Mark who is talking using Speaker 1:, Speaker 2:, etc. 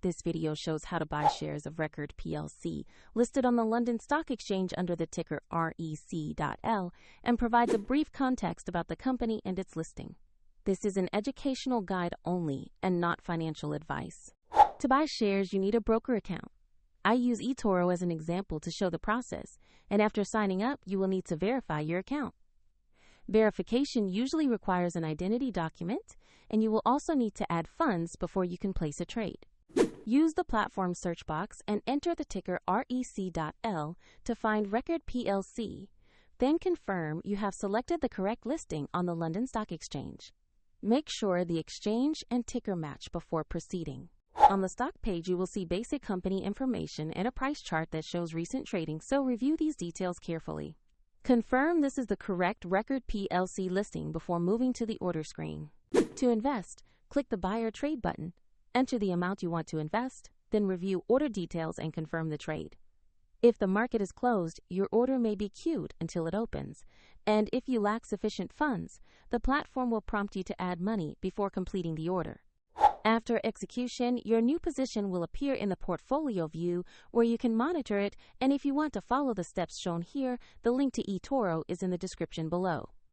Speaker 1: This video shows how to buy shares of Record Plc, listed on the London Stock Exchange under the ticker REC.L, and provides a brief context about the company and its listing. This is an educational guide only and not financial advice. To buy shares, you need a broker account. I use eToro as an example to show the process, and after signing up, you will need to verify your account. Verification usually requires an identity document, and you will also need to add funds before you can place a trade. Use the platform search box and enter the ticker REC.L to find Record Plc. Then confirm you have selected the correct listing on the London Stock Exchange. Make sure the exchange and ticker match before proceeding. On the stock page, you will see basic company information and a price chart that shows recent trading, so review these details carefully. Confirm this is the correct Record Plc listing before moving to the order screen. To invest, click the Buy or Trade button, enter the amount you want to invest, then review order details and confirm the trade. If the market is closed, your order may be queued until it opens, and if you lack sufficient funds, the platform will prompt you to add money before completing the order. After execution, your new position will appear in the portfolio view where you can monitor it, and if you want to follow the steps shown here, the link to eToro is in the description below.